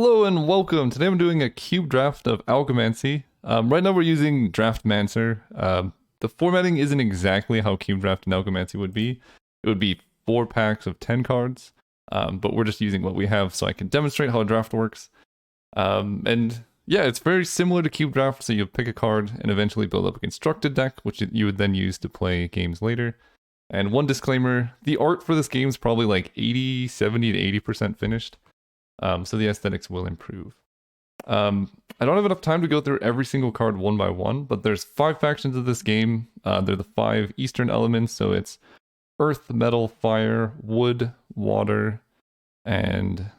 Hello and welcome. Today I'm doing a cube draft of Algomancy. Right now we're using Draftmancer. The formatting isn't exactly how cube draft and Algomancy would be. It would be 4 packs of 10 cards, but we're just using what we have so I can demonstrate how a draft works. And yeah, it's very similar to cube draft, so you pick a card and eventually build up a constructed deck, which you would then use to play games later. And one disclaimer, the art for this game is probably like 70 to 80% finished. So the aesthetics will improve. I don't have enough time to go through every single card one by one, but there's 5 factions of this game. They're the 5 Eastern elements, so it's Earth, Metal, Fire, Wood, Water, and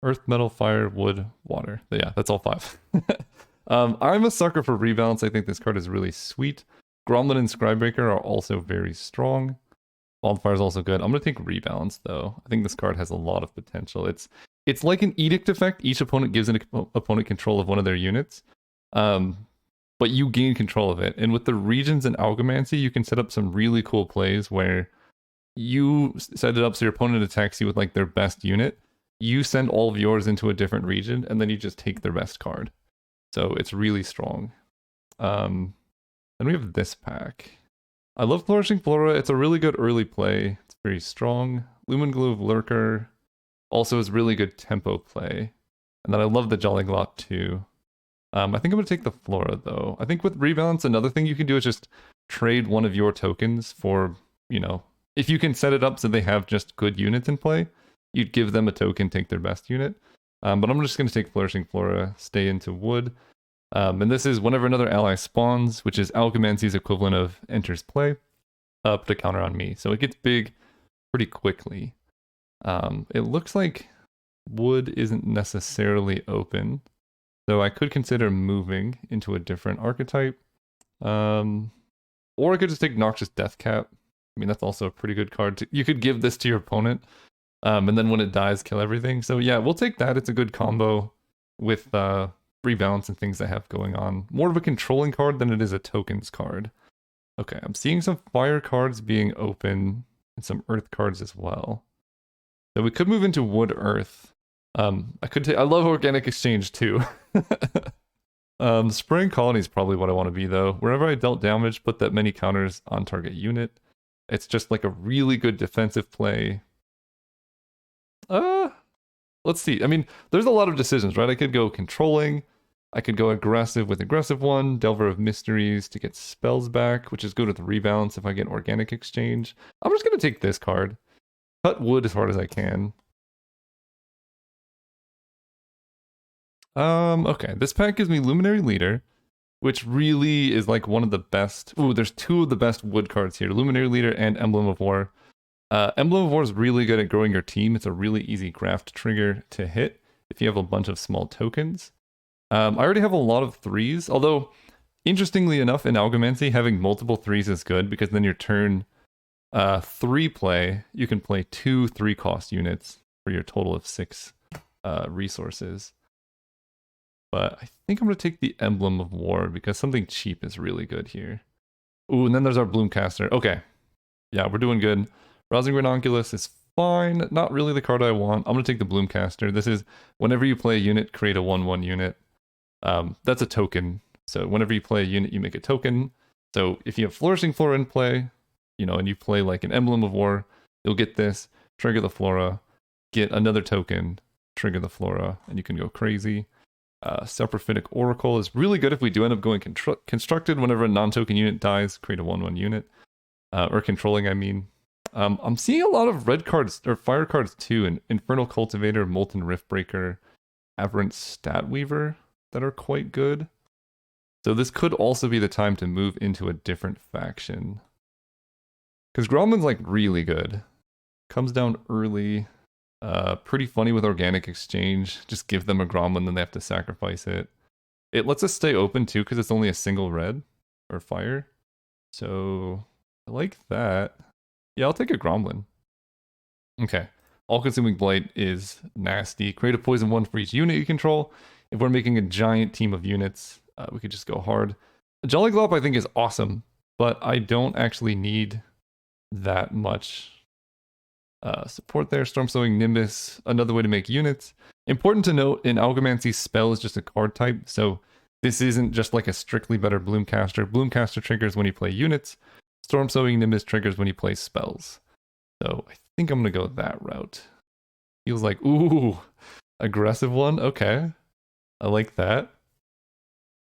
Earth, Metal, Fire, Wood, Water. But yeah, that's all 5. I'm a sucker for rebalance. I think this card is really sweet. Gromlin and Scrybreaker are also very strong. Wildfire is also good. I'm going to take rebalance, though. I think this card has a lot of potential. It's like an edict effect. Each opponent gives an opponent control of one of their units, but you gain control of it. And with the regions and Algomancy, you can set up some really cool plays where you set it up so your opponent attacks you with like their best unit. You send all of yours into a different region, and then you just take their best card. So it's really strong. Then we have this pack. I love Flourishing Flora. It's a really good early play. It's very strong. Lumen Glove Lurker also is really good tempo play. And then I love the Jolly Glop too. I think I'm going to take the Flora though. I think with Rebalance, another thing you can do is just trade one of your tokens for, if you can set it up so they have just good units in play, you'd give them a token, take their best unit. But I'm just going to take Flourishing Flora, stay into Wood. And this is whenever another ally spawns, which is Algomancy's equivalent of enters play, put a counter on me. So it gets big pretty quickly. It looks like Wood isn't necessarily open, so I could consider moving into a different archetype. Or I could just take Noxious Deathcap. I mean, that's also a pretty good card. You could give this to your opponent, and then when it dies, kill everything. So yeah, we'll take that. It's a good combo with rebalance and things I have going on. More of a controlling card than it is a tokens card. Okay, I'm seeing some fire cards being open and some earth cards as well. So we could move into Wood Earth. I love Organic Exchange too. Spraying Colony is probably what I want to be though. Wherever I dealt damage, put that many counters on target unit. It's just like a really good defensive play. Let's see. I mean, there's a lot of decisions, right? I could go controlling. I could go aggressive with aggressive one, Delver of Mysteries to get spells back, which is good with rebalance if I get Organic Exchange. I'm just going to take this card. Cut Wood as hard as I can. Okay, this pack gives me Luminary Leader, which really is like one of the best. Ooh, there's 2 of the best wood cards here, Luminary Leader and Emblem of War. Emblem of War is really good at growing your team. It's a really easy graft trigger to hit if you have a bunch of small tokens. I already have a lot of 3s, although interestingly enough in Algomancy having multiple 3s is good because then your turn 3 play, you can play 2 3-cost units for your total of 6 resources. But I think I'm going to take the Emblem of War because something cheap is really good here. Ooh, and then there's our Bloomcaster. Okay. Yeah, we're doing good. Rousing Ranunculus is fine. Not really the card I want. I'm going to take the Bloomcaster. This is whenever you play a unit, create a 1/1 unit. That's a token. So whenever you play a unit, you make a token. So if you have Flourishing Flora in play, and you play like an Emblem of War, you'll get this, trigger the Flora, get another token, trigger the Flora, and you can go crazy. Saprophytic Oracle is really good if we do end up going constructed. Whenever a non-token unit dies, create a 1/1 unit. Or controlling, I mean. I'm seeing a lot of red cards, or fire cards too, and Infernal Cultivator, Molten Riftbreaker, Aberrant Statweaver that are quite good. So this could also be the time to move into a different faction. Because Gromlin's like really good. Comes down early. Pretty funny with Organic Exchange. Just give them a Gromlin, then they have to sacrifice it. It lets us stay open too, because it's only a single red, or fire. So, I like that. Yeah, I'll take a Gromlin. Okay. All-Consuming Blight is nasty. Create a poison 1 for each unit you control. If we're making a giant team of units, we could just go hard. Jolly Glop I think is awesome, but I don't actually need that much Support there. Storm Sowing Nimbus, another way to make units. Important to note, in Algomancy, spell is just a card type, so this isn't just like a strictly better Bloomcaster. Bloomcaster triggers when you play units. Storm Sowing Nimbus triggers when you play spells. So I think I'm going to go that route. Feels like, ooh, aggressive one. Okay. I like that.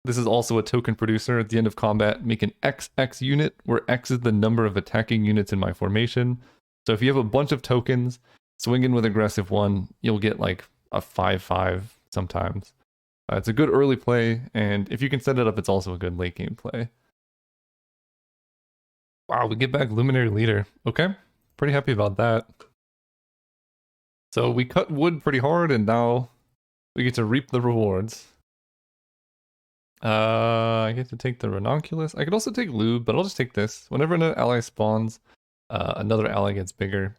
This is also a token producer. At the end of combat, make an XX unit, where X is the number of attacking units in my formation. So if you have a bunch of tokens, swing in with aggressive one, you'll get like a 5/5 sometimes. It's a good early play, and if you can set it up, it's also a good late game play. Wow, we get back Luminary Leader. Okay, pretty happy about that. So we cut wood pretty hard, and now we get to reap the rewards. I get to take the Ranunculus. I could also take Lube, but I'll just take this. Whenever an ally spawns, another ally gets bigger.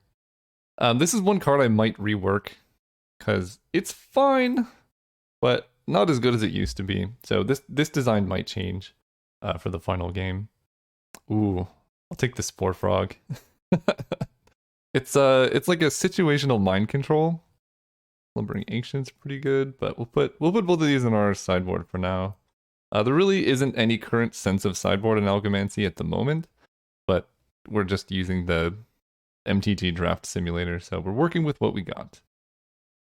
This is one card I might rework, because it's fine, but not as good as it used to be. So this design might change for the final game. Ooh, I'll take the Spore Frog. It's like a situational mind control. Slumbering Ancient's pretty good, but we'll put both of these in our sideboard for now. There really isn't any current sense of sideboard in Algomancy at the moment, but we're just using the MTG draft simulator, so we're working with what we got.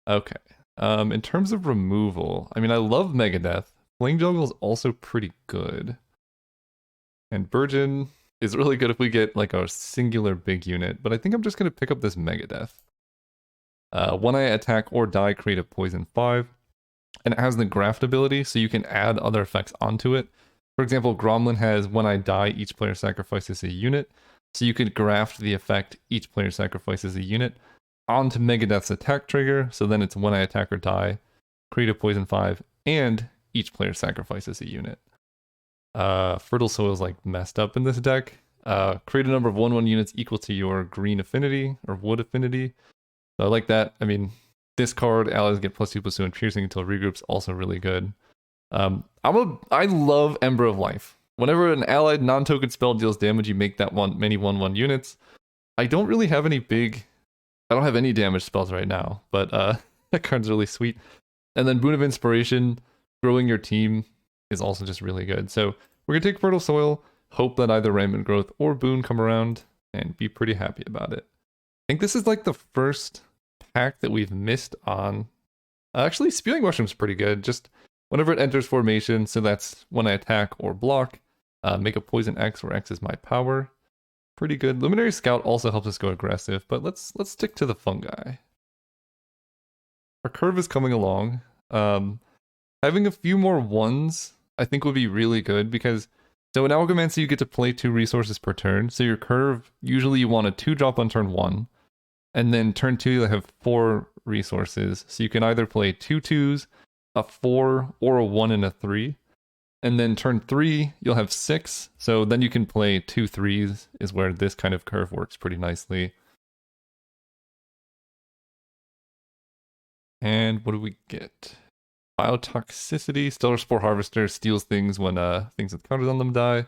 Okay. In terms of removal, I mean, I love Megadeth. Flame Jungle is also pretty good. And Burgeon is really good if we get like a singular big unit, but I think I'm just going to pick up this Megadeth. When I attack or die, create a poison 5. And it has the graft ability, so you can add other effects onto it. For example, Gromlin has when I die, each player sacrifices a unit. So you could graft the effect each player sacrifices a unit onto Megadeth's attack trigger. So then it's when I attack or die, create a poison 5, and each player sacrifices a unit. Fertile Soil is like messed up in this deck. Create a number of 1/1 units equal to your green affinity or wood affinity. So I like that. I mean, this card, allies get +2/+2 and piercing until it regroups, also really good. I love Ember of Life. Whenever an allied non-token spell deals damage, you make that many 1/1 units. I don't really have any I don't have any damage spells right now, but that card's really sweet. And then Boon of Inspiration, growing your team is also just really good. So we're gonna take Fertile Soil, hope that either Rampant Growth or Boon come around, and be pretty happy about it. I think this is like the first pack that we've missed on. Actually, Spewing Mushroom's pretty good. Just whenever it enters formation, so that's when I attack or block, make a poison X, where X is my power. Pretty good. Luminary Scout also helps us go aggressive, but let's stick to the fungi. Our curve is coming along. Having a few more ones, I think, would be really good, because so in Algomancy you get to play 2 resources per turn. So your curve, usually you want a 2-drop on turn 1, and then turn 2 you have 4 resources. So you can either play 2 2s, a 4, or a 1 and a 3. And then turn 3 you'll have 6. So then you can play 2 3s, is where this kind of curve works pretty nicely. And what do we get? Biotoxicity. Stellar Spore Harvester steals things when things with counters on them die.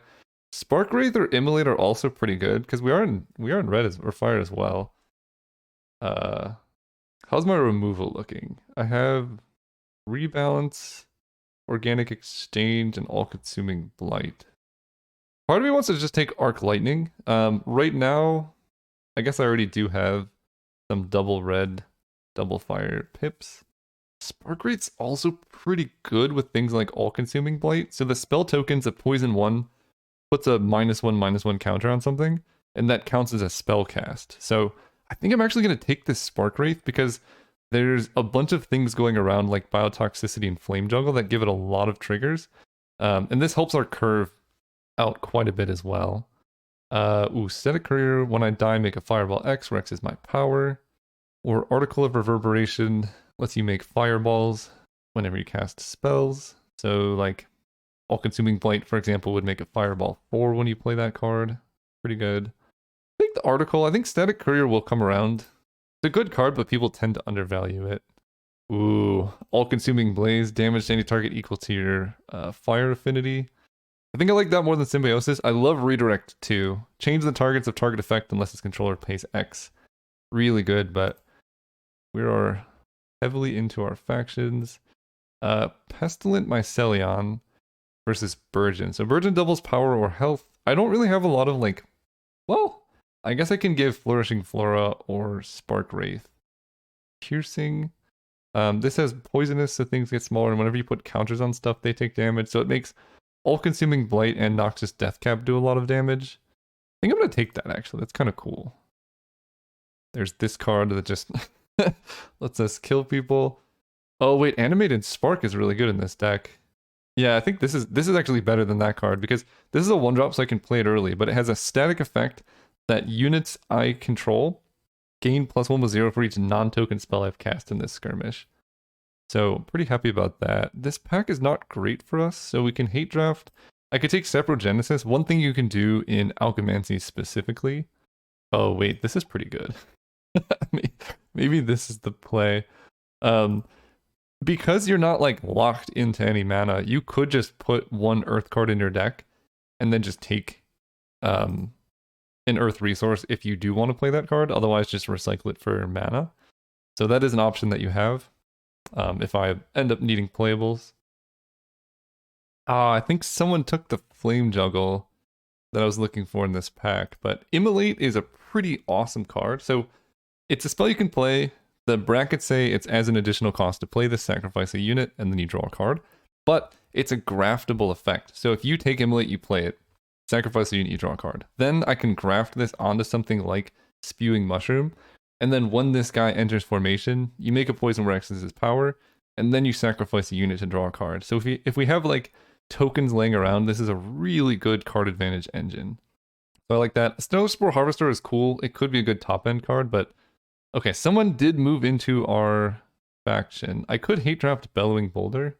Spark Wraith or Immolate are also pretty good, because we are in red or fire as well. How's my removal looking? I have Rebalance, Organic Exchange, and All-Consuming Blight. Part of me wants to just take Arc Lightning. Right now, I guess I already do have some double red, double fire pips. Spark Rate's also pretty good with things like All-Consuming Blight. So the spell tokens of Poison 1 puts a -1/-1 counter on something, and that counts as a spell cast. So I think I'm actually going to take this Spark Wraith, because there's a bunch of things going around like Biotoxicity and Flame Jungle that give it a lot of triggers. And this helps our curve out quite a bit as well. Static Courier, when I die, make a Fireball X, where X is my power. Or Article of Reverberation lets you make fireballs whenever you cast spells. So like All-Consuming Blight, for example, would make a Fireball 4 when you play that card. Pretty good. I think the Article, I think Static Courier will come around. It's a good card, but people tend to undervalue it. Ooh, All-Consuming Blaze, damage to any target equal to your fire affinity. I think I like that more than Symbiosis. I love Redirect too. Change the targets of target effect unless its controller pays X. really good, but we are heavily into our factions. Pestilent Mycelion versus Burgeon. So Burgeon doubles power or health. I don't really have a lot of like, well, I guess I can give Flourishing Flora or Spark Wraith. Piercing. This has poisonous, so things get smaller, and whenever you put counters on stuff, they take damage. So it makes All-Consuming Blight and Noxious Deathcap do a lot of damage. I think I'm going to take that, actually. That's kind of cool. There's this card that just lets us kill people. Oh, wait, Animated Spark is really good in this deck. Yeah, I think this is actually better than that card, because this is a 1-drop, so I can play it early, but it has a static effect that units I control gain +1/+0 for each non-token spell I've cast in this skirmish. So pretty happy about that. This pack is not great for us, so we can hate draft. I could take Seprogenesis. One thing you can do in Algomancy specifically. Oh wait, this is pretty good. Maybe this is the play. Because you're not like locked into any mana, you could just put one Earth card in your deck and then just take an Earth resource if you do want to play that card. Otherwise, just recycle it for mana. So that is an option that you have if I end up needing playables. I think someone took the Flame Juggle that I was looking for in this pack, but Immolate is a pretty awesome card. So it's a spell you can play. The brackets say it's as an additional cost to play this, sacrifice a unit, and then you draw a card. But it's a graftable effect. So if you take Immolate, you play it, sacrifice a unit, you draw a card. Then I can graft this onto something like Spewing Mushroom, and then when this guy enters formation, you make a poison where X is his power, and then you sacrifice a unit to draw a card. So if we have like tokens laying around, this is a really good card advantage engine. So I like that. Snow Spore Harvester is cool. It could be a good top end card, but okay, someone did move into our faction. I could hate draft Bellowing Boulder,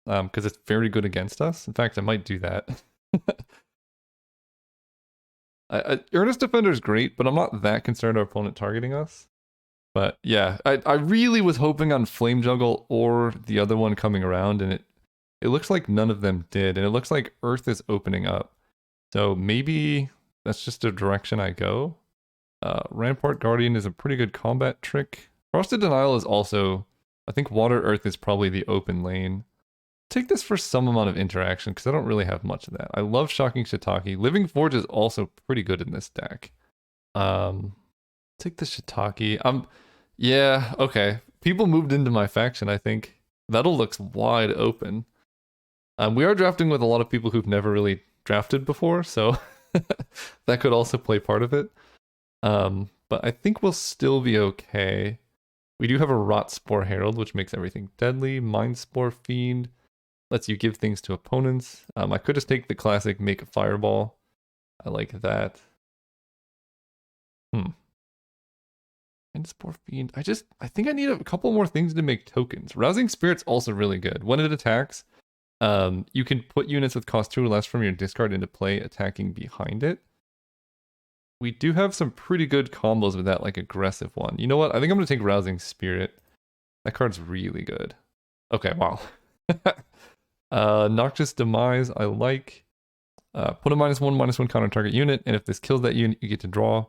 because it's very good against us. In fact, I might do that. Earnest Defender is great, but I'm not that concerned our opponent targeting us. But yeah, I really was hoping on Flame Juggle or the other one coming around, and it looks like none of them did, and it looks like Earth is opening up. So maybe that's just a direction I go. Rampart Guardian is a pretty good combat trick. Frosted Denial is also, I think Water Earth is probably the open lane. Take this for some amount of interaction, because I don't really have much of that. I love Shocking Shiitake. Living Forge is also pretty good in this deck. Take the Shiitake. Yeah, okay. People moved into my faction, I think. Metal looks wide open. We are drafting with a lot of people who've never really drafted before, so that could also play part of it. But I think we'll still be okay. We do have a Rot Spore Herald, which makes everything deadly. Mind Spore Fiend lets you give things to opponents. I could just take the classic Make a Fireball. I like that. Mind Spore Fiend. I think I need a couple more things to make tokens. Rousing Spirit's also really good. When it attacks, you can put units with cost 2 or less from your discard into play, attacking behind it. We do have some pretty good combos with that, like aggressive one. You know what? I think I'm going to take Rousing Spirit. That card's really good. Okay, wow. Noxious Demise, I like. Put a -1/-1 counter target unit, and if this kills that unit, you get to draw.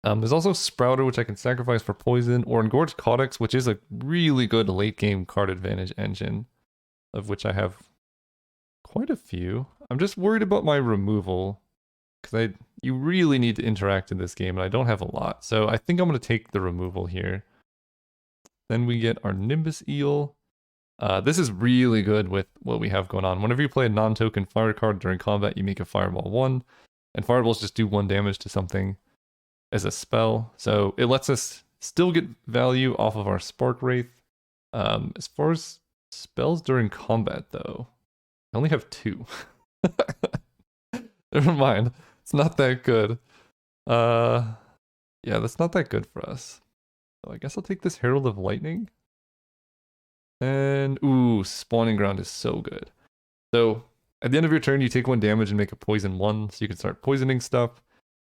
There's also Sprouter, which I can sacrifice for poison, or Engorged Codex, which is a really good late game card advantage engine, of which I have quite a few. I'm just worried about my removal, because you really need to interact in this game, and I don't have a lot. So I think I'm going to take the removal here. Then we get our Nimbus Eel. This is really good with what we have going on. Whenever you play a non-token fire card during combat, you make a Fireball 1, and Fireballs just do 1 damage to something as a spell. So it lets us still get value off of our Spark Wraith. As far as spells during combat, though, I only have 2. Never mind. It's not that good. Yeah, that's not that good for us. So I guess I'll take this Herald of Lightning. And, ooh, Spawning Ground is so good. So, at the end of your turn, you take 1 damage and make a poison 1, so you can start poisoning stuff.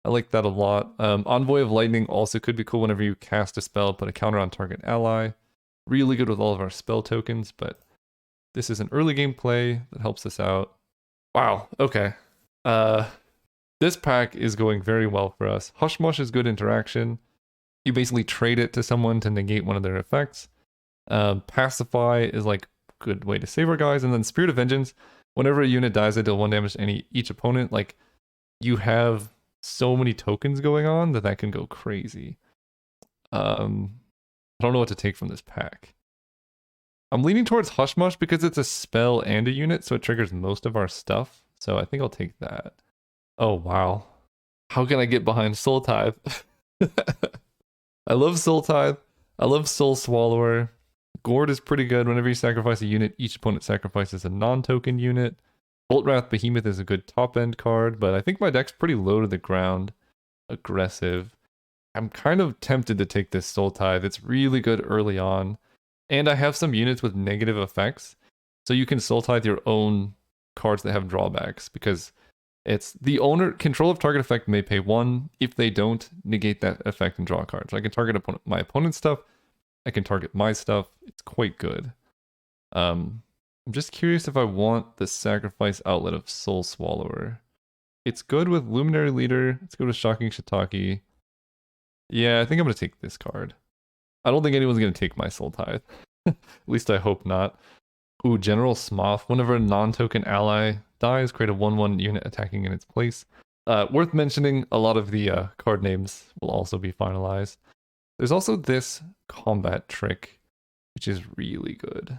I like that a lot. Envoy of Lightning also could be cool whenever you cast a spell, put a counter on target ally. Really good with all of our spell tokens, but this is an early game play that helps us out. Wow, okay. This pack is going very well for us. Hushmush is good interaction. You basically trade it to someone to negate one of their effects. Pacify is like a good way to save our guys. And then Spirit of Vengeance, whenever a unit dies, they deal 1 damage to each opponent. Like, you have so many tokens going on that can go crazy. I don't know what to take from this pack. I'm leaning towards Hush Mush because it's a spell and a unit, so it triggers most of our stuff. So I think I'll take that. Oh, wow. How can I get behind Soul Tithe? I love Soul Tithe. I love Soul Swallower. Gourd is pretty good. Whenever you sacrifice a unit, each opponent sacrifices a non-token unit. Bolt Wrath Behemoth is a good top-end card, but I think my deck's pretty low to the ground. Aggressive. I'm kind of tempted to take this Soul Tithe. It's really good early on. And I have some units with negative effects. So you can Soul Tithe your own cards that have drawbacks, because it's the owner control of target effect may pay 1. If they don't, negate that effect and draw cards. So I can target my opponent's stuff. I can target my stuff. It's quite good. I'm just curious if I want the sacrifice outlet of Soul Swallower. It's good with Luminary Leader. It's good with Shocking Shiitake. Yeah, I think I'm going to take this card. I don't think anyone's going to take my Soul Tithe. At least I hope not. Ooh, General Smoth. Whenever a non-token ally dies, create a 1/1 unit attacking in its place. Worth mentioning, a lot of the card names will also be finalized. There's also this combat trick, which is really good.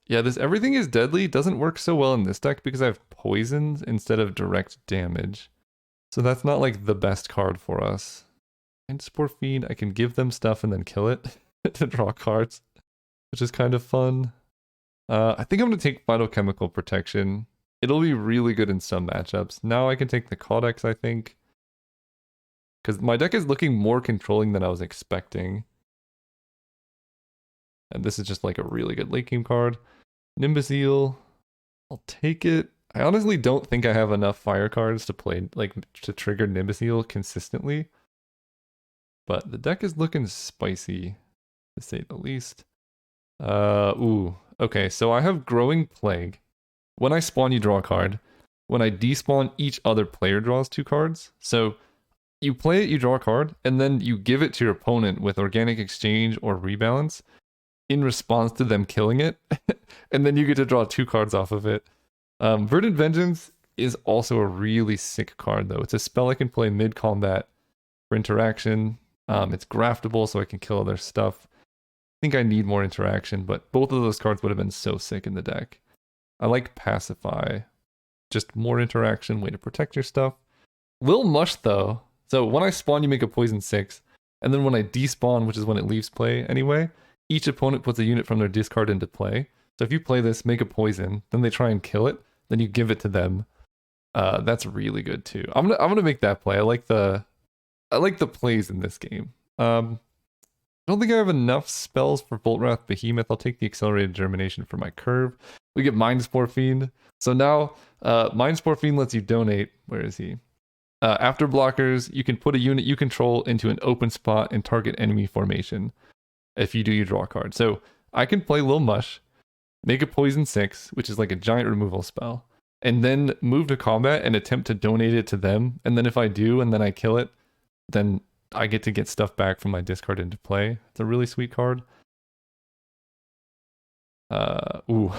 Yeah, this Everything is Deadly doesn't work so well in this deck because I have poisons instead of direct damage. So that's not like the best card for us. And Spore Fiend, I can give them stuff and then kill it to draw cards, which is kind of fun. I think I'm going to take Phytochemical Protection. It'll be really good in some matchups. Now I can take the Codex, I think, because my deck is looking more controlling than I was expecting. And this is just like a really good late game card. Nimbus Eel, I'll take it. I honestly don't think I have enough fire cards to play, like, to trigger Nimbus Eel consistently. But the deck is looking spicy, to say the least. Ooh. Okay, so I have Growing Plague. When I spawn, you draw a card. When I despawn, each other player draws 2 cards. So you play it, you draw a card, and then you give it to your opponent with Organic Exchange or Rebalance in response to them killing it. And then you get to draw 2 cards off of it. Verdant Vengeance is also a really sick card, though. It's a spell I can play mid-combat for interaction. It's graftable, so I can kill other stuff. I think I need more interaction, but both of those cards would have been so sick in the deck. I like Pacify. Just more interaction, way to protect your stuff. Lil Mush, though. So when I spawn, you make a poison 6. And then when I despawn, which is when it leaves play anyway, each opponent puts a unit from their discard into play. So if you play this, make a poison, then they try and kill it, then you give it to them. That's really good too. I'm gonna make that play. I like the plays in this game. I don't think I have enough spells for Bolt Wrath Behemoth. I'll take the Accelerated Germination for my curve. We get Mind Spore Fiend. So now, Mind Spore Fiend lets you donate. Where is he? After blockers, you can put a unit you control into an open spot and target enemy formation. If you do, you draw a card. So I can play Lil Mush, make a poison 6, which is like a giant removal spell, and then move to combat and attempt to donate it to them. And then if I do, and then I kill it, then I get stuff back from my discard into play. It's a really sweet card. Ooh.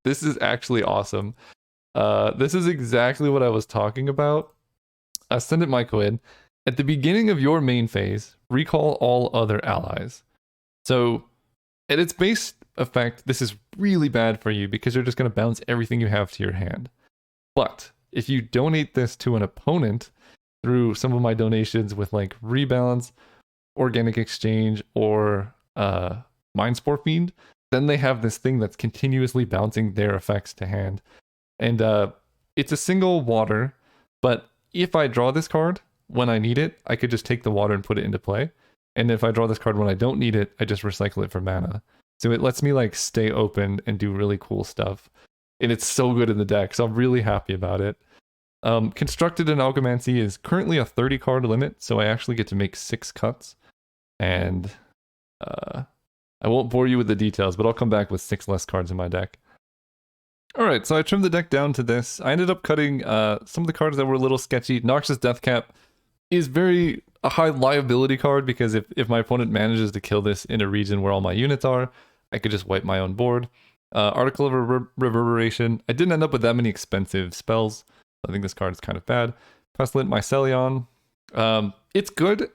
This is actually awesome. This is exactly what I was talking about. Ascendant Mycoid. At the beginning of your main phase, recall all other allies. So, at its base effect, this is really bad for you because you're just going to bounce everything you have to your hand. But if you donate this to an opponent through some of my donations with like Rebalance, Organic Exchange, or Mind Spore Fiend, then they have this thing that's continuously bouncing their effects to hand. And it's a single water, but if I draw this card when I need it, I could just take the water and put it into play. And if I draw this card when I don't need it, I just recycle it for mana. So it lets me like stay open and do really cool stuff. And it's so good in the deck, so I'm really happy about it. Constructed in Algomancy is currently a 30 card limit, so I actually get to make 6 cuts. And I won't bore you with the details, but I'll come back with 6 less cards in my deck. Alright, so I trimmed the deck down to this. I ended up cutting some of the cards that were a little sketchy. Noxious Deathcap is very a high liability card because if my opponent manages to kill this in a region where all my units are, I could just wipe my own board. Article of Reverberation. I didn't end up with that many expensive spells. I think this card is kind of bad. Pestilent Mycelion. It's good,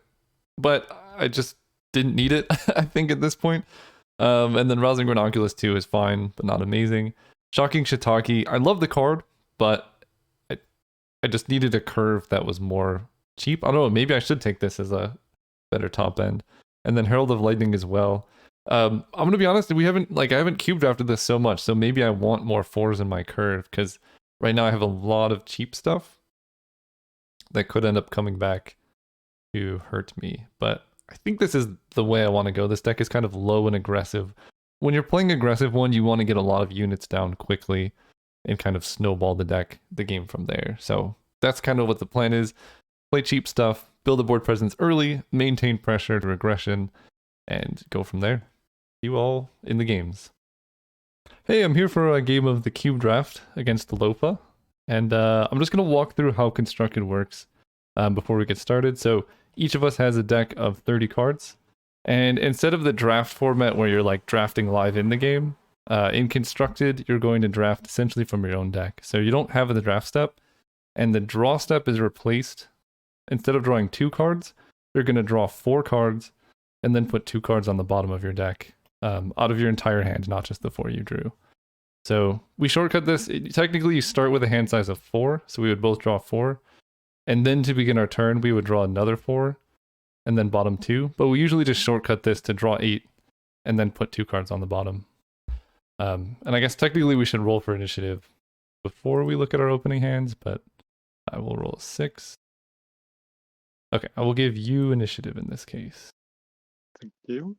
but I just didn't need it, I think, at this point. And then Rousing Ranunculus 2 is fine, but not amazing. Shocking Shiitake. I love the card, but I just needed a curve that was more cheap. I don't know, maybe I should take this as a better top end. And then Herald of Lightning as well. I'm gonna be honest, I haven't cube drafted this so much, so maybe I want more 4s in my curve, because right now I have a lot of cheap stuff that could end up coming back to hurt me. But I think this is the way I want to go. This deck is kind of low and aggressive. When you're playing aggressive one, you want to get a lot of units down quickly and kind of snowball the game from there. So that's kind of what the plan is. Play cheap stuff, build a board presence early, maintain pressure to regression, and go from there. See you all in the games. Hey, I'm here for a game of the Cube Draft against Lopa, and I'm just going to walk through how Constructed works before we get started. So each of us has a deck of 30 cards, and instead of the draft format where you're like drafting live in the game, in Constructed, you're going to draft essentially from your own deck. So you don't have the draft step, and the draw step is replaced. Instead of drawing 2 cards, you're going to draw 4 cards, and then put 2 cards on the bottom of your deck, out of your entire hand, not just the 4 you drew. So we shortcut this. Technically, you start with a hand size of 4, so we would both draw 4. And then to begin our turn, we would draw another 4, and then bottom 2. But we usually just shortcut this to draw 8, and then put 2 cards on the bottom. And I guess technically we should roll for initiative before we look at our opening hands, but I will roll a 6. Okay, I will give you initiative in this case. Thank you.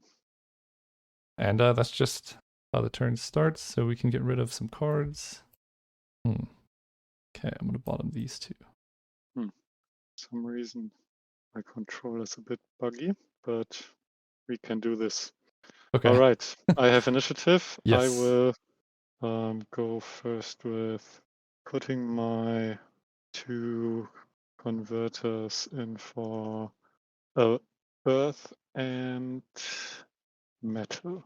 And that's just how the turn starts, so we can get rid of some cards. Okay, I'm going to bottom these 2. For some reason, my control is a bit buggy, but we can do this. Okay. All right, I have initiative. Yes. I will go first with putting my 2 converters in for earth and metal.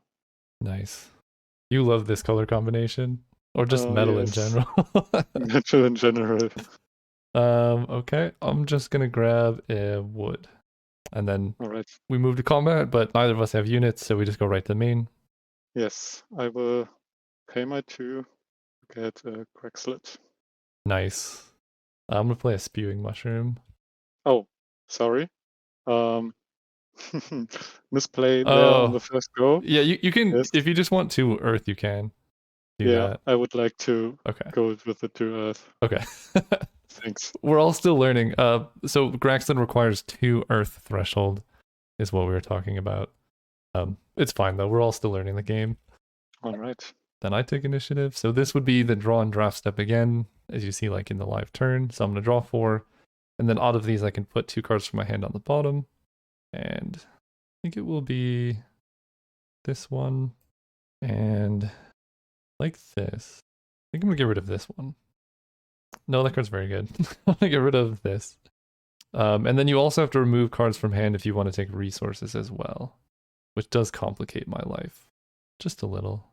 Nice. You love this color combination? Or just metal in general? Metal in general. Okay, I'm just gonna grab a wood. And then we move to combat, but neither of us have units, so we just go right to the main. Yes, I will pay my 2 to get a crack slit. Nice. I'm gonna play a spewing mushroom. Oh, sorry. Misplay there on the first go. Yeah, you can, if you just want 2 earth, you can do that. I would like to go with the 2 earth. Okay. Thanks. We're all still learning. So Graxton requires 2 earth threshold, is what we were talking about. It's fine though. We're all still learning the game. All right. Then I take initiative. So this would be the draw and draft step again, as you see like in the live turn. So I'm going to draw 4. And then out of these, I can put 2 cards from my hand on the bottom. And I think it will be this one. And like this. I think I'm going to get rid of this one. No, that card's very good. I'm going to get rid of this. And then you also have to remove cards from hand if you want to take resources as well, which does complicate my life just a little.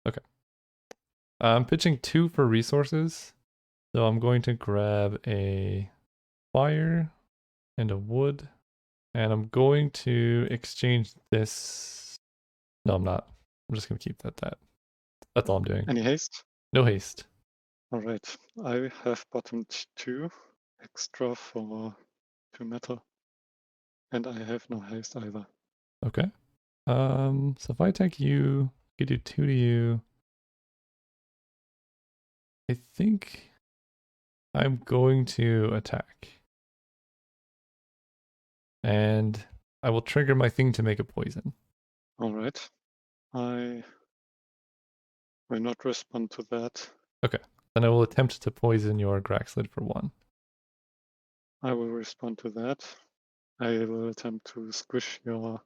Okay. I'm pitching 2 for resources. So I'm going to grab a fire and a wood. And I'm going to exchange this. No, I'm not. I'm just going to keep that. That's all I'm doing. Any haste? No haste. All right. I have bottomed 2 extra for 2 metal. And I have no haste either. Okay. So if I attack you, I could do 2 to you. I think I'm going to attack. And I will trigger my thing to make a poison. All right. I will not respond to that. Okay. Then I will attempt to poison your Graxlid for 1. I will respond to that. I will attempt to squish your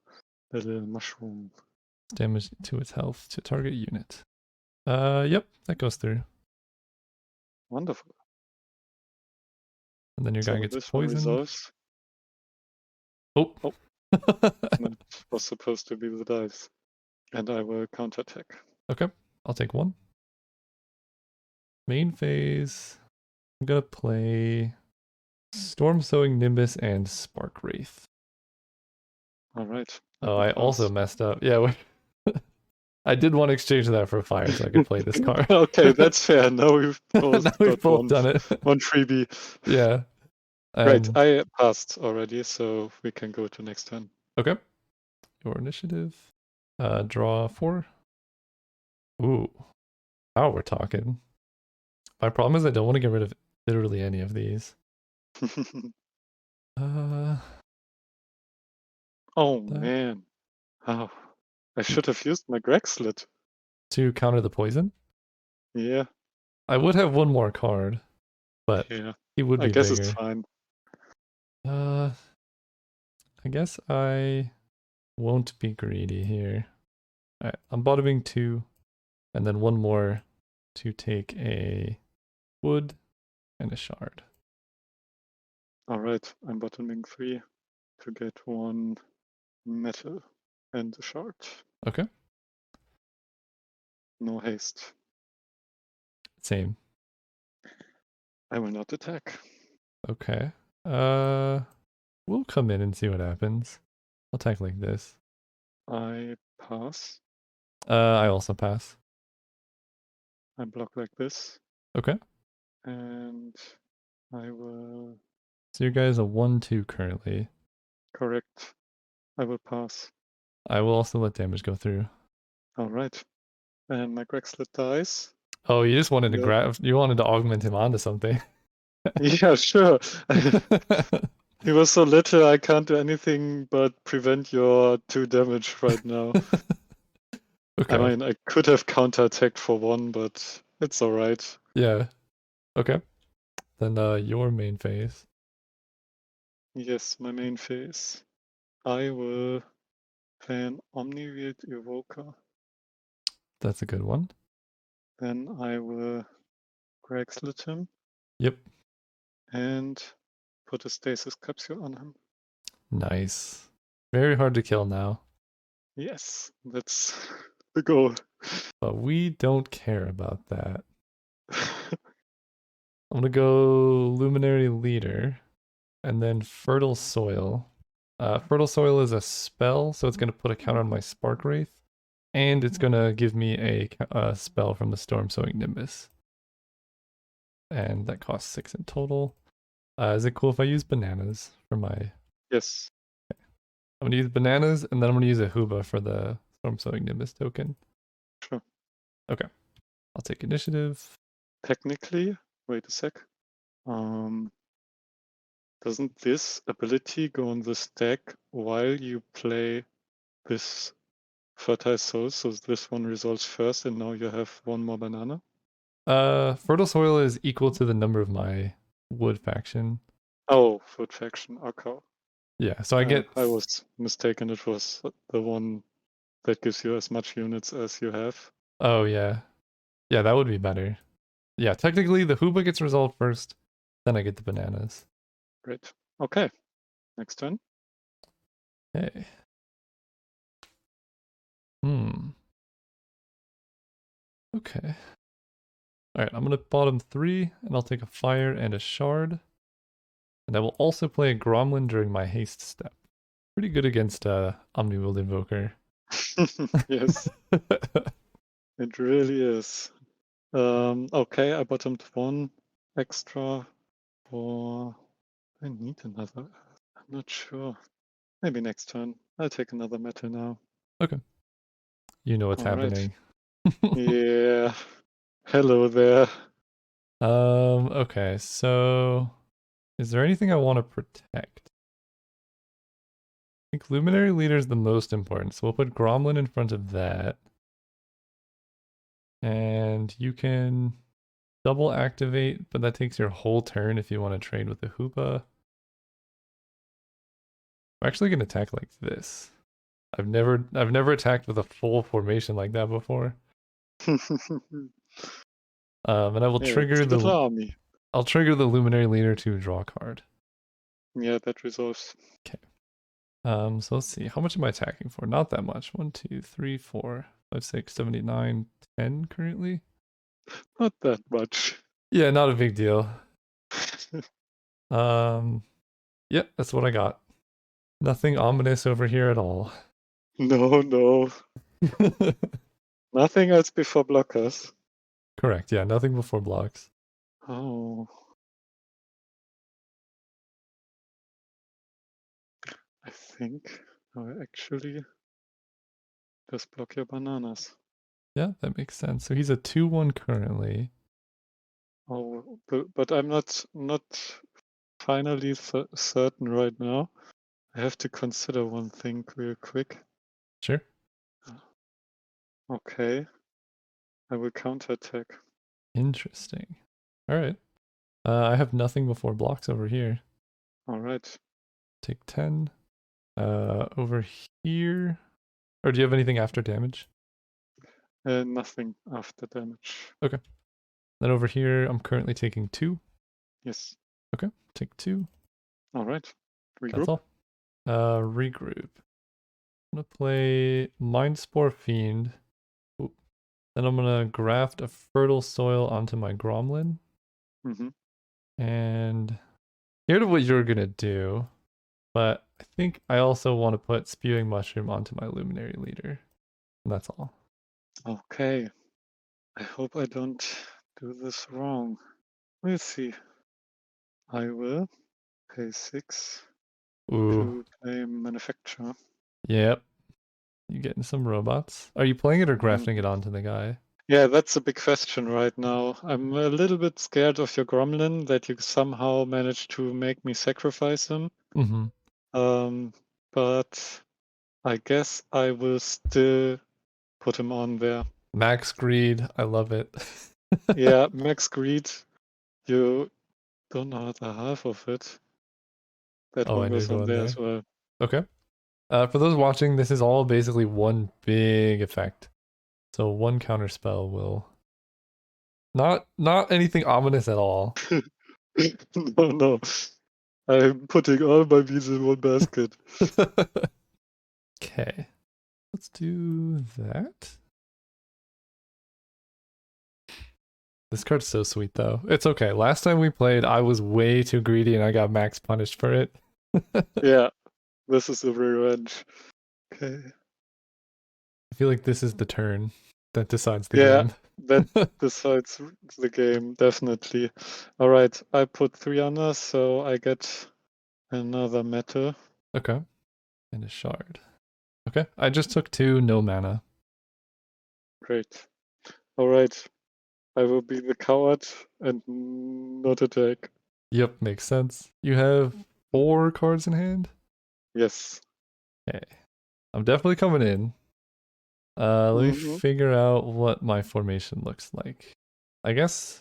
little mushroom. Damage to its health to target unit. Yep, that goes through. Wonderful. And then your guy So gets this one poisoned. resolves. Oh. Oh, that was supposed to be the dice. And I will counterattack. Okay, I'll take one. Main phase. I'm gonna play Storm Sowing Nimbus and Spark Wraith. All right. I Oh, will I also pass. messed up. Yeah, I did want to exchange that for fire so I could play this card. Okay, that's fair. Now we've both Now we've got both done it. one freebie. Yeah. Great. I passed already, so we can go to next turn. Okay. Your initiative. Draw 4. Ooh. Now we're talking. My problem is I don't want to get rid of literally any of these. Uh, Oh that, man. Oh, I should have used my Greg slit. to counter the poison. Yeah, I would have one more card, but yeah. he would I be guess it's bigger. fine. I guess I won't be greedy here. Alright, I'm bottoming 2, and then one more to take a wood and a shard. All right, I'm bottoming 3 to get one metal and a shard. Okay, No haste. same. I will not attack. Okay. We'll come in and see what happens. I'll attack like this. I pass. I also pass. I block like this. Okay. And I will So your guy is a 1-2 currently. correct. I will pass. I will also let damage go through. All right. And my Greg slit dies. Oh, you just wanted to Yeah. grab, you wanted to augment him onto something. Yeah, sure. He was so little, I can't do anything but prevent your 2 damage right now. I Okay. mean, I could have counterattacked for 1, but it's alright. Yeah. Okay. Then your main phase. Yes, my main phase. I will play an Omniwield Evoker. That's a good one. Then I will Greg slit him Yep. and put a stasis capsule on him. Nice. Very hard to kill now, Yes, that's the goal. but we don't care about that. I'm gonna go Luminary Leader and then Fertile Soil. Fertile Soil is a spell, so it's gonna put a counter on my Spark Wraith, and it's gonna give me a spell from the Storm Sowing Nimbus. And that costs 6 in total. Is it cool if I use bananas for my... Yes. I'm gonna use bananas, and then I'm gonna use a Huba for the Storm Sowing Nimbus token. Sure. Okay. I'll take initiative. Technically, wait a sec. Doesn't this ability go on the stack while you play this Fertile Soul? So this one resolves first, and now you have one more banana? Fertile Soil is equal to the number of my wood faction. Oh, Food Faction. Okay. Yeah, so I get... I was mistaken. It was the one that gives you as much units as you have. Oh, yeah. Yeah, that would be better. Yeah, technically the Huba gets resolved first, then I get the bananas. Great. Okay. Next turn. Okay. Hmm. Okay. Alright, I'm gonna bottom 3, and I'll take a fire and a shard. And I will also play a Gromlin during my haste step. Pretty good against Omniworld Invoker. Yes, it really is. Okay, I bottomed 1 extra for... I need another. I'm not sure. Maybe next turn. I'll take another metal now. Okay. You know what's All right. happening. Yeah. Hello there. Okay, so is there anything I want to protect? I think Luminary Leader is the most important, so we'll put Gromlin in front of that. And you can double activate, but that takes your whole turn if you want to trade with the Hoopa. I'm actually gonna attack like this. I've never attacked with a full formation like that before. And I will Yeah, it's trigger a little the army. I'll trigger the Luminary Leader to draw a card. Yeah, that resolves. Okay. So let's see. How much am I attacking for? Not that much. 1, 2, 3, 4, 5, 6, 7, 8, 9, 10 currently. Not that much. Yeah, not a big deal. Yep, that's what I got. Nothing ominous over here at all. No. Nothing else before blockers. Correct, yeah, nothing before blocks. Oh. I think I actually just block your bananas. Yeah, that makes sense. So he's a 2-1 currently. Oh, but I'm not finally certain right now. I have to consider one thing real quick. Sure. Okay. I will counterattack. Interesting. All right. I have nothing before blocks over here. All right. Take 10. Over here. Or do you have anything after damage? Nothing after damage. Okay. Then over here, I'm currently taking 2. Yes. Okay, take 2. All right. That's Regroup. all. Regroup. I'm gonna play Mindspore Fiend. Ooh. Then I'm gonna graft a Fertile Soil onto my Gromlin. Mm-hmm. And here's what you're gonna do. But I think I also want to put Spewing Mushroom onto my Luminary Leader. And that's all. Okay. I hope I don't do this wrong. We'll see. I will pay 6 Ooh. to play manufacturer. Yep. You getting some robots? Are you playing it or grafting Mm. it onto the guy? Yeah, that's a big question right now. I'm a little bit scared of your Gremlin that you somehow managed to make me sacrifice him. Mm-hmm. But I guess I will still put him on there. Max Greed. I love it. Yeah, Max Greed, you don't know the half of it. That Oh, one and goes there's on one there as there. well. Okay. For those watching, this is all basically one big effect. So one counter spell will not anything ominous at all. No. I'm putting all my beans in one basket. Okay. Let's do that. This card's so sweet though. It's okay. Last time we played, I was way too greedy and I got max punished for it. Yeah, this is the revenge. Okay. I feel like this is the turn that decides the Yeah, game. that decides the game, definitely. All right, I put 3 on us, so I get another metal. Okay. And a shard. Okay. I just took 2, no mana. Great. All right, I will be the coward and not attack. Yep, makes sense. You have 4 cards in hand? Yes. Okay. I'm definitely coming in. Let me Mm-hmm. figure out what my formation looks like. I guess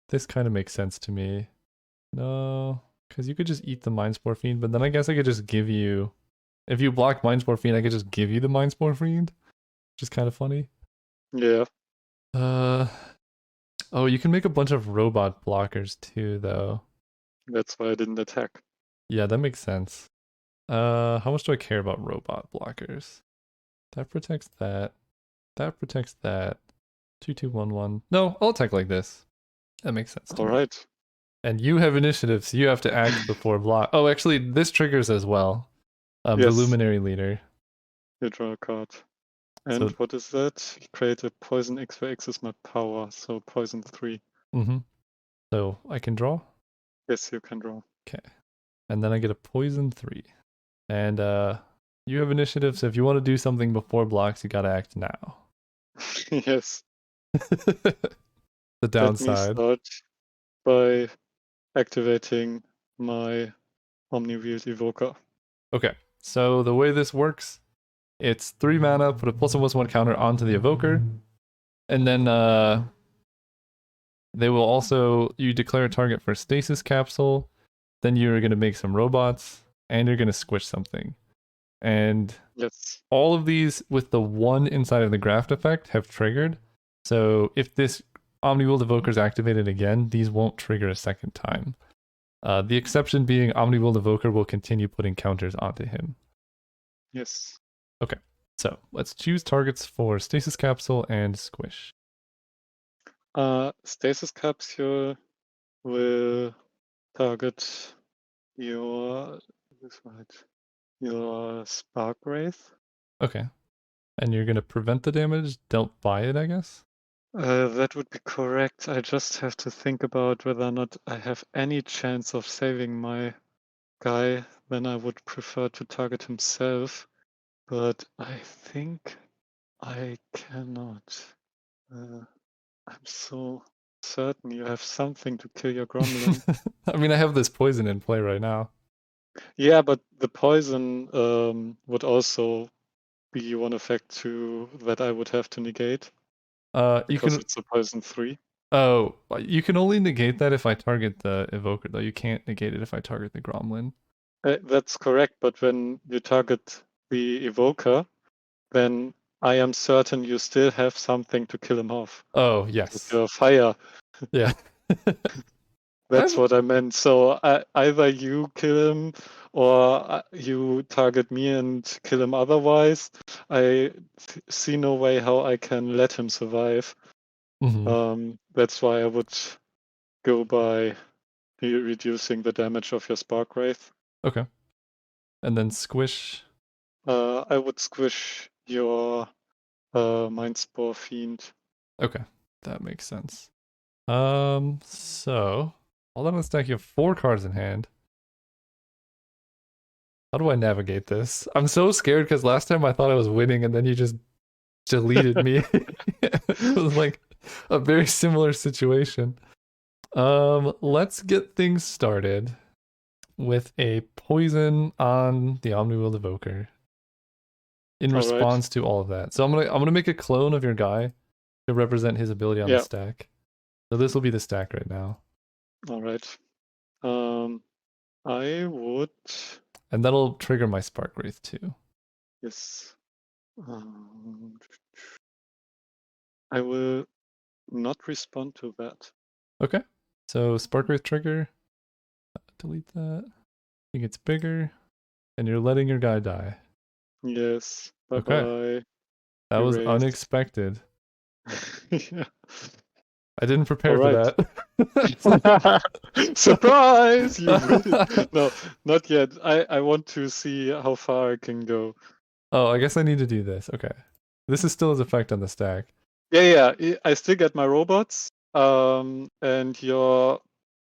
this kind of makes sense to me. No, because you could just eat the Mindspore Fiend, but then I guess I could just give you... If you block Mindspore Fiend, I could just give you the Mindspore Fiend, which is kind of funny. Yeah, Oh, you can make a bunch of robot blockers too, though. that's why I didn't attack. Yeah, that makes sense. How much do I care about robot blockers? That protects that. That protects that. 2-2-1-1. No, I'll attack like this. That makes sense to All me. right. And you have initiative, so you have to act before block. Oh, actually, this triggers as well. The Yes, Luminary Leader. you draw a card. And So, what is that? Create a poison X where X is my power, so poison 3. so I can draw. Yes, you can draw. Okay, and then I get a poison 3. And you have initiative, so if you want to do something before blocks, you gotta act now. Yes. The Let me downside. start by activating my Omni-Wheel Evoker. Okay, so the way this works, it's 3 mana, put a +1/+1 counter onto the evoker, and then they will also, you declare a target for a stasis capsule, then you're going to make some robots, and you're going to squish something. And Yes. all of these with the one inside of the graft effect have triggered. So if this Omni-Will Evoker is activated again, these won't trigger a second time. The exception being Omni-Will Evoker will continue putting counters onto him. Yes. Okay, so let's choose targets for Stasis Capsule and Squish. Stasis Capsule will target your this right, your Spark Wraith. Okay, and you're going to prevent the damage dealt by it, I guess? That would be correct. I just have to think about whether or not I have any chance of saving my guy. Then I would prefer to target himself. But I think I cannot. I'm so certain you have something to kill your Gromlin. I mean, I have this poison in play right now. Yeah, but the poison would also be one effect too that I would have to negate You because can it's a poison 3. Oh, you can only negate that if I target the evoker, though. You can't negate it if I target the Gromlin. That's correct, but when you target the evoker, then I am certain you still have something to kill him off. Oh, With yes. your fire. Yeah. That's I've- what I meant. So either you kill him or you target me and kill him otherwise. I see no way how I can let him survive. Mhm. That's why I would go by reducing the damage of your Spark Wraith. Okay. And then Squish. I would squish your Mind Spore Fiend. Okay. That makes sense. So hold on a stack. You have 4 cards in hand. How do I navigate this? I'm so scared because last time I thought I was winning and then you just deleted me. It was like a very similar situation. Let's get things started with a poison on the Omni-Will Evoker in All right. response to all of that. So I'm gonna make a clone of your guy to represent his ability on the Yeah. stack. So this will be the stack right now. All right. I would. And that'll trigger my Spark Wraith too. Yes. I will not respond to that. Okay. So Spark Wraith trigger. Delete that. I think it's bigger. And you're letting your guy die. Yes. Bye Okay. bye. That was Erase. unexpected. Yeah. I didn't All prepare for right. that. Surprise! You win. No, not yet. I want to see how far I can go. Oh, I guess I need to do this. Okay. This is still his effect on the stack. Yeah. I still get my robots. And your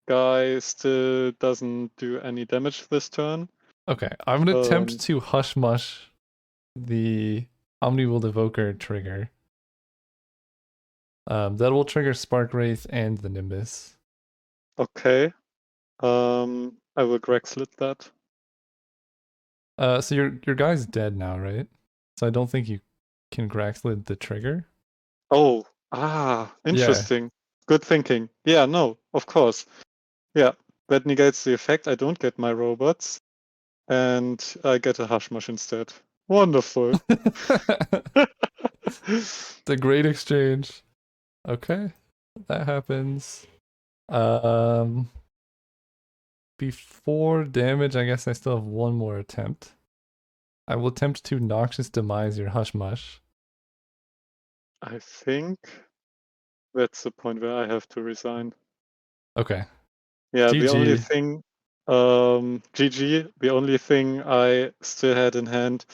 guy still doesn't do any damage this turn. Okay. I'm going to attempt Um, to hush mush the Omni-Will Evoker trigger. That will trigger Spark Wraith and the Nimbus. Okay. I will Greg slit that. So your guy's dead now, right? So I don't think you can Graxlid the trigger. Oh, Yeah. interesting. Good thinking. Yeah, no, of course. Yeah, that negates the effect. I don't get my robots, and I get a Hushmush instead. Wonderful. It's a great exchange. Okay. That happens. Um Before damage, I guess I still have one more attempt. I will attempt to Noxious Demise your Hush Mush. I think that's the point where I have to resign. Okay. Yeah, the only GG. thing, GG, the only thing I still had in hand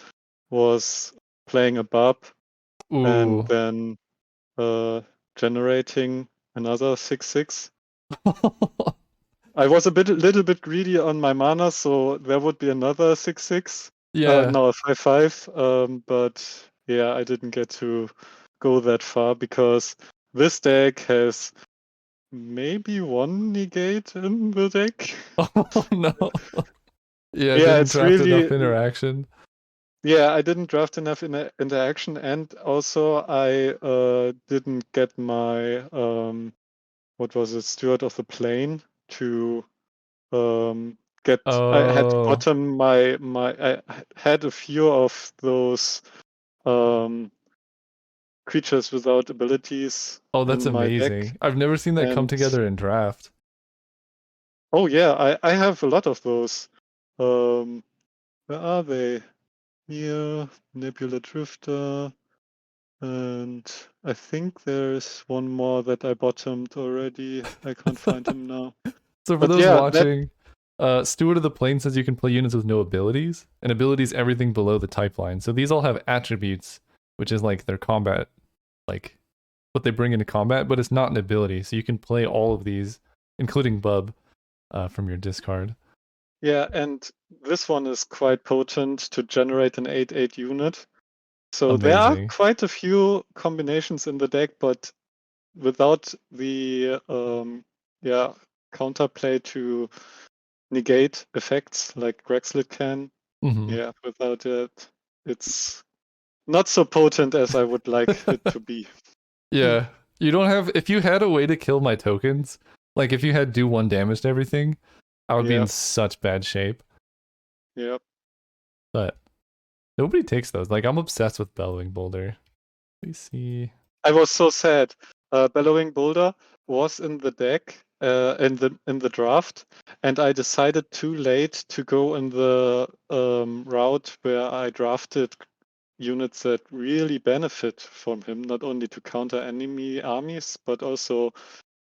was playing a Bub and Ooh. then generating another 6/6. I was little bit greedy on my mana, so there would be another 6/6. Yeah. No, a 5/5. But yeah, I didn't get to go that far because this deck has maybe one negate in the deck. Oh no. Yeah, I Yeah, didn't it's draft enough really. interaction. Yeah, I didn't draft enough interaction, and also I didn't get my what was it, Steward of the Plane to I had Oh, bottom I had a few of those creatures without abilities oh, that's in my deck. amazing. I've never seen that come And together in draft. oh yeah, I have a lot of those. Where are they? Here, Nebula Drifter, and I think there's one more that I bottomed already. I can't find him now. So for But those yeah, that watching, Steward of the Plane says you can play units with no abilities, and abilities everything below the type line. So these all have attributes, which is like their combat, like what they bring into combat, but it's not an ability. So you can play all of these, including Bub, from your discard. yeah, and this one is quite potent to generate an 8/8 unit. So there are Amazing. quite a few combinations in the deck, but without the yeah counterplay to negate effects like Grexlet can, Hmm. yeah, without it, it's not so potent as I would like it to be. Yeah, you don't have. If you had a way to kill my tokens, like if you had do 1 damage to everything, I would be Yeah, in such bad shape. yeah. But nobody takes those. Like I'm obsessed with Bellowing Boulder. Let me see. I was so sad. Bellowing Boulder was in the deck in the draft, and I decided too late to go in the route where I drafted units that really benefit from him, not only to counter enemy armies, but also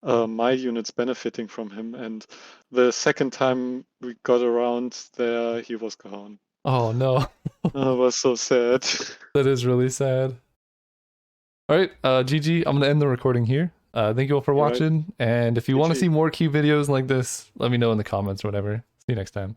my units benefiting from him. And the second time we got around there, he was gone. Oh no, I was so sad. that is really sad. All right, GG. I'm gonna end the recording here. Thank you all for All right, watching, and if you want to see GG. more cube videos like this, let me know in the comments or whatever. See you next time.